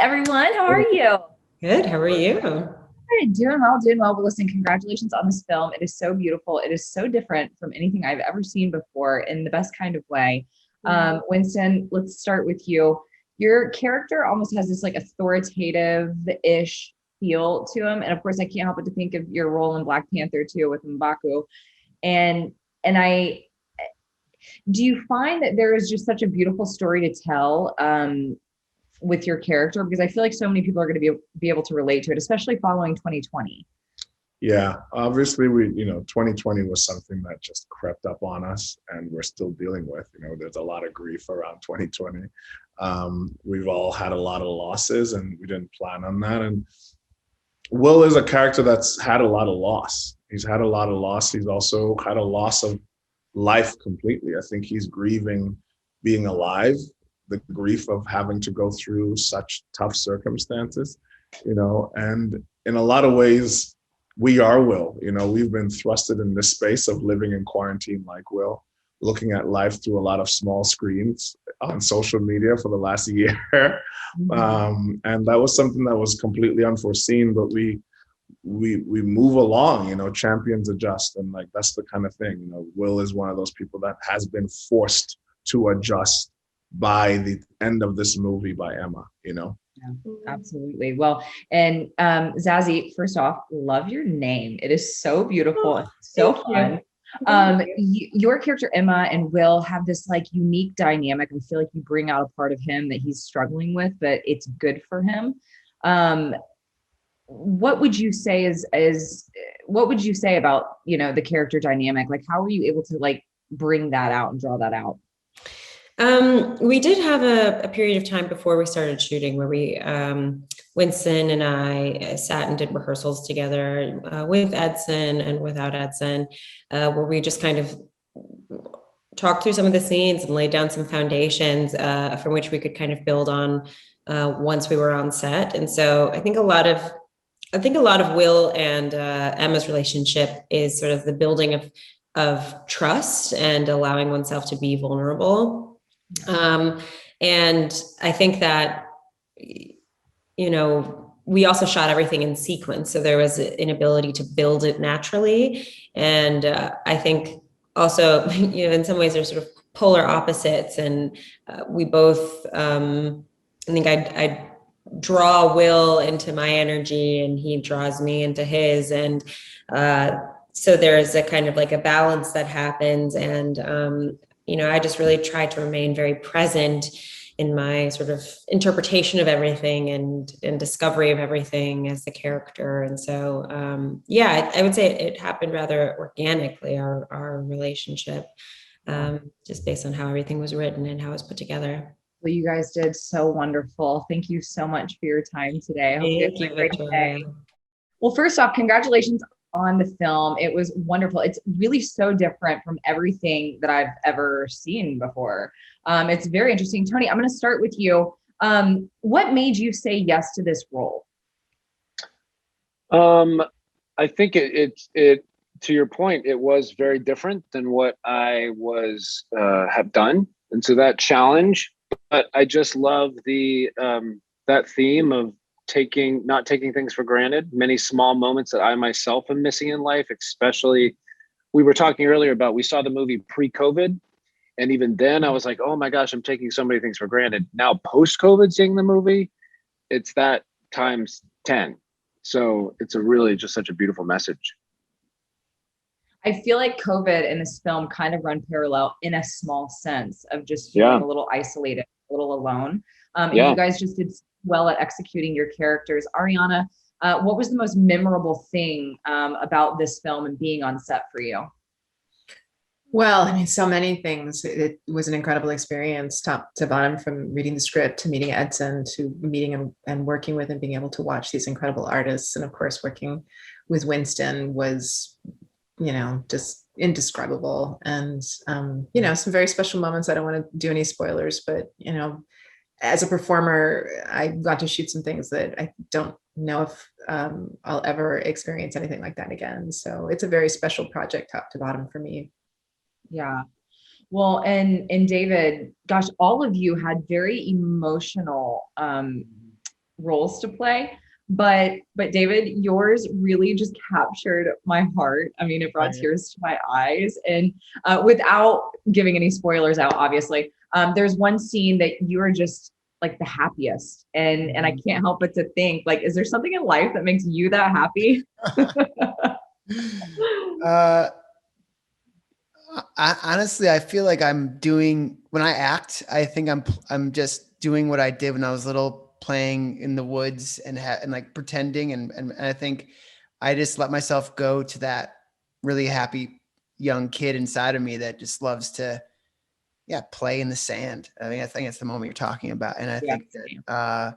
everyone. How are you? Good. How are you? Good. Doing well, doing well. But listen, congratulations on this film. It is so beautiful. It is so different from anything I've ever seen before in the best kind of way. Winston, let's start with you. Your character almost has this like authoritative-ish feel to him. And of course, I can't help but to think of your role in Black Panther too with 𝐒𝐏𝐴𝐏𝐾. And I do you find that there is just such a beautiful story to tell with your character? Because I feel like so many people are going to be able to relate to it, especially following 2020. Yeah, obviously 2020 was something that just crept up on us and we're still dealing with. There's a lot of grief around 2020. We've all had a lot of losses and we didn't plan on that. And Will is a character that's had a lot of loss. He's had a lot of loss. He's also had a loss of life completely. I think he's grieving being alive, the grief of having to go through such tough circumstances, and in a lot of ways, we are Will. We've been thrusted in this space of living in quarantine like Will, looking at life through a lot of small screens on social media for the last year. And that was something that was completely unforeseen, but we move along, champions adjust. And like, that's the kind of thing, Will is one of those people that has been forced to adjust by the end of this movie by Emma, Yeah, absolutely. Well, and Zazie, first off, love your name. It is so beautiful, so fun. Your character Emma and Will have this like unique dynamic. I feel like you bring out a part of him that he's struggling with, but it's good for him. What would you say what would you say about the character dynamic? Like, how were you able to like bring that out and draw that out? We did have a period of time before we started shooting where we, Winston and I sat and did rehearsals together with Edson and without Edson, where we just kind of talked through some of the scenes and laid down some foundations from which we could kind of build on once we were on set. And so I think a lot of Will and Emma's relationship is sort of the building of trust and allowing oneself to be vulnerable. And I think that, we also shot everything in sequence. So there was an ability to build it naturally. And I think also, in some ways they're sort of polar opposites. And we both, I think I draw Will into my energy and he draws me into his. And so there's a kind of like a balance that happens. And, I just really try to remain very present in my sort of interpretation of everything and discovery of everything as the character. And so, I would say it happened rather organically, our relationship, just based on how everything was written and how it was put together. Well, you guys did so wonderful. Thank you so much for your time today. I hope you have a great day. Well, first off, congratulations on the film. It was wonderful. It's really so different from everything that I've ever seen before. It's very interesting. Tony, I'm going to start with you. What made you say yes to this role? I think it to your point, it was very different than what I was have done, and so that challenge. But I just love that theme of not taking things for granted, many small moments that I myself am missing in life, especially we were talking earlier about, we saw the movie pre-COVID. And even then I was like, oh my gosh, I'm taking so many things for granted. Now post-COVID seeing the movie, it's that times 10. So it's really just such a beautiful message. I feel like COVID and this film kind of run parallel in a small sense of just feeling a little isolated, a little alone. And you guys just did well at executing your characters. Arianna, what was the most memorable thing about this film and being on set for you? Well, I mean, so many things. It was an incredible experience, top to bottom, from reading the script to meeting Edson to meeting and working with and being able to watch these incredible artists. And of course, working with Winston was, just indescribable. And, some very special moments. I don't want to do any spoilers, but, as a performer, I got to shoot some things that I don't know if I'll ever experience anything like that again. So it's a very special project, top to bottom, for me. Yeah. Well, and David, gosh, all of you had very emotional roles to play. But David, yours really just captured my heart. I mean, it brought tears to my eyes. And without giving any spoilers out, obviously, there's one scene that you are just like the happiest. And I can't help but to think, like, is there something in life that makes you that happy? Honestly, I feel like when I act, I think I'm just doing what I did when I was little, playing in the woods and like pretending. And I think I just let myself go to that really happy young kid inside of me that just loves to, play in the sand. I think it's the moment you're talking about. And I think that,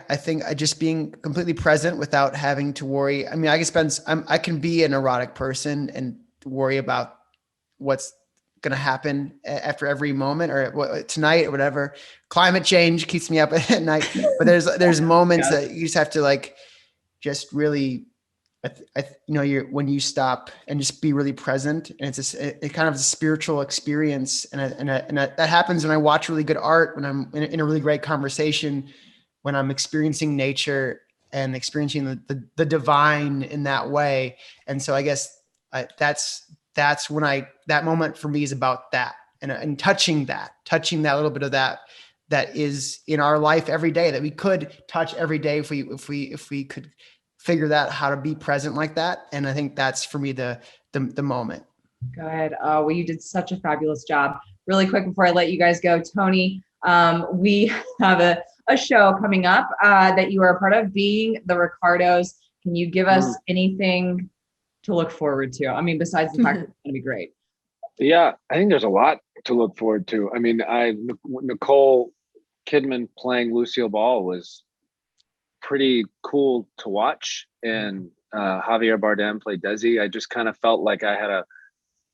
I think just being completely present without having to worry. I mean, I can be a neurotic person and worry about what's going to happen after every moment or tonight or whatever. Climate change keeps me up at night, but there's moments that you just have to like, just really, when you stop and just be really present, and it's kind of a spiritual experience. And that happens when I watch really good art, when I'm in a really great conversation, when I'm experiencing nature and experiencing the divine in that way. And so I guess that's when that moment for me is about that and touching that little bit of that is in our life every day that we could touch every day if we could figure out how to be present like that. And I think that's for me the moment. Good. Well, you did such a fabulous job. Really quick before I let you guys go, Tony, we have a show coming up that you are a part of, Being the Ricardos. Can you give us anything to look forward to? I mean, besides the fact that it's going to be great. Yeah, I think there's a lot to look forward to. I mean, Nicole Kidman playing Lucille Ball was pretty cool to watch, and Javier Bardem played Desi. I just kind of felt like I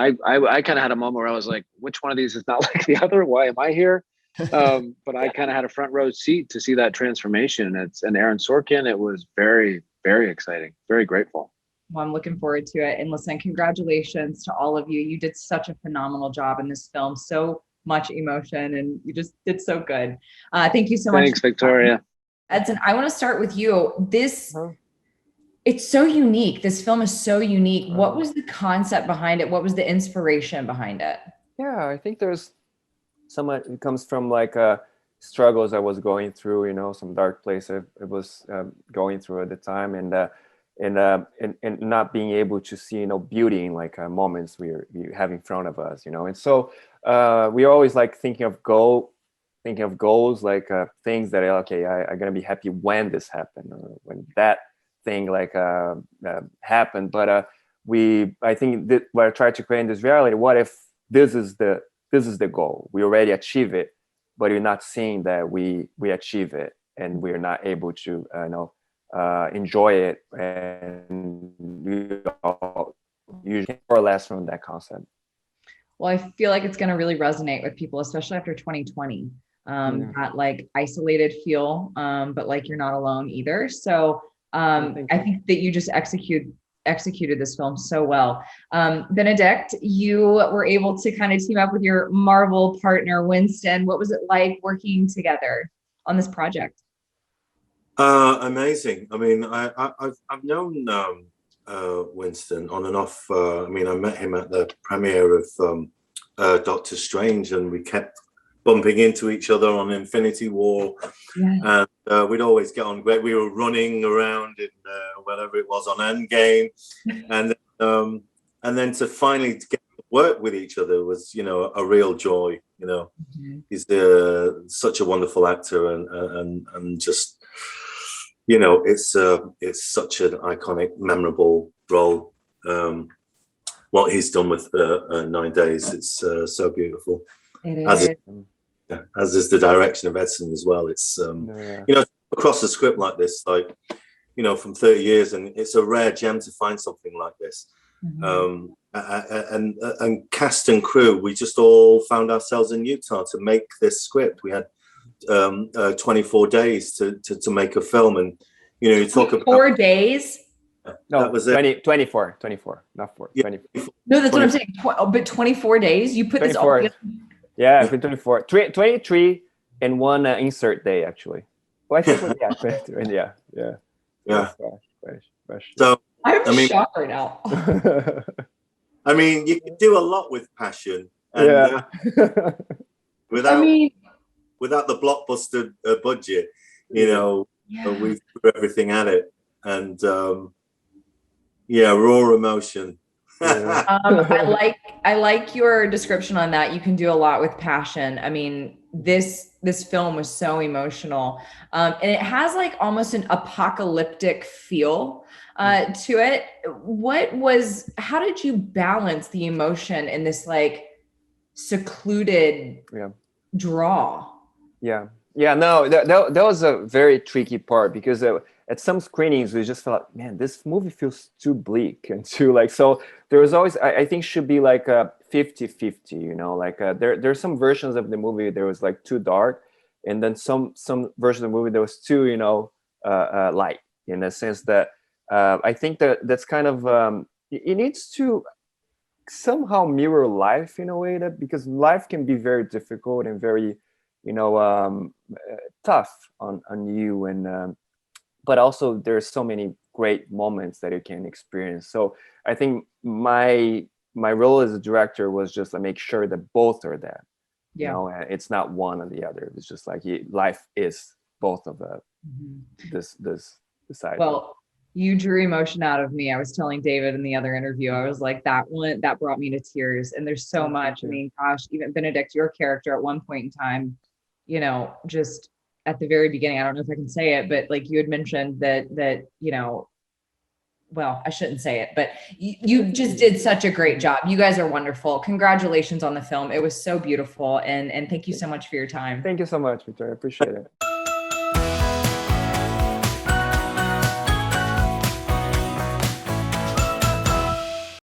kind of had a moment where I was like, which one of these is not like the other? Why am I here? But I kind of had a front row seat to see that transformation. And Aaron Sorkin, it was very, very exciting, very grateful. Well, I'm looking forward to it. And listen, congratulations to all of you. You did such a phenomenal job in this film. So much emotion, and you just did so good. Thank you so much. Thanks, Victoria. Edson, I want to start with you. It's so unique. This film is so unique. What was the concept behind it? What was the inspiration behind it? Yeah, I think there's it comes from like struggles I was going through, some dark place I was going through at the time, and not being able to see beauty in like moments we have in front of us, and so we're always like thinking of goals, like things that I'm gonna be happy when this happened, or when that thing like happened. But I think that what I tried to create in this reality, what if this is the goal, we already achieve it, but you're not seeing that we achieve it, and we're not able to enjoy it, and usually more or less from that concept. Well, I feel like it's going to really resonate with people, especially after 2020. That like isolated feel, but like you're not alone either. So I think that you just executed this film so well. Benedict, you were able to kind of team up with your Marvel partner, Winston. What was it like working together on this project? Amazing. I mean, I've known Winston on and off. I met him at the premiere of Doctor Strange, and we kept bumping into each other on Infinity War. Yeah. And we'd always get on great. We were running around in whatever it was on Endgame, and then to finally get to work with each other was, a real joy. He's such a wonderful actor, and just, it's such an iconic, memorable role. What he's done with 9 Days, it's so beautiful. As is the direction of Edson as well. It's across the script like this, like from 30 years, and it's a rare gem to find something like this. And cast and crew, we just all found ourselves in Utah to make this script. We had 24 days to make a film, and you talk about 4 days. No, that was 24, not 4. Yeah. 24. No, that's what I'm saying. But 24 days, you put 24. This all together. Yeah, it's been 24. 23 and one insert day actually. Well, I think yeah. So I'm shocked right now. I mean, you can do a lot with passion, and without the blockbuster budget, you know, we threw everything at it, and raw emotion. I like your description on that. You can do a lot with passion. I mean, this film was so emotional, and it has like almost an apocalyptic feel to it. How did you balance the emotion in this like secluded draw? No, that was a very tricky part, because at some screenings we just felt, man, this movie feels too bleak and too like, so there was always, I think should be like a 50-50, you know, like there's some versions of the movie there was like too dark, and then some version of the movie that was too, you know, light, in the sense that I think that's kind of it needs to somehow mirror life in a way, that because life can be very difficult and very, you know, tough on you, and but also there's so many great moments that you can experience. So I think my role as a director was just to make sure that both are there. You know, it's not one or the other. It's just like life is both of this side. Well, you drew emotion out of me. I was telling David in the other interview, I was like, that brought me to tears. And there's so much. I mean, gosh, even Benedict, your character at one point in time, you know, just at the very beginning, I don't know if I can say it, but like you had mentioned that, you know, well, I shouldn't say it, but you just did such a great job. You guys are wonderful. Congratulations on the film. It was so beautiful. And thank you so much for your time. Thank you so much, Victoria. I appreciate it.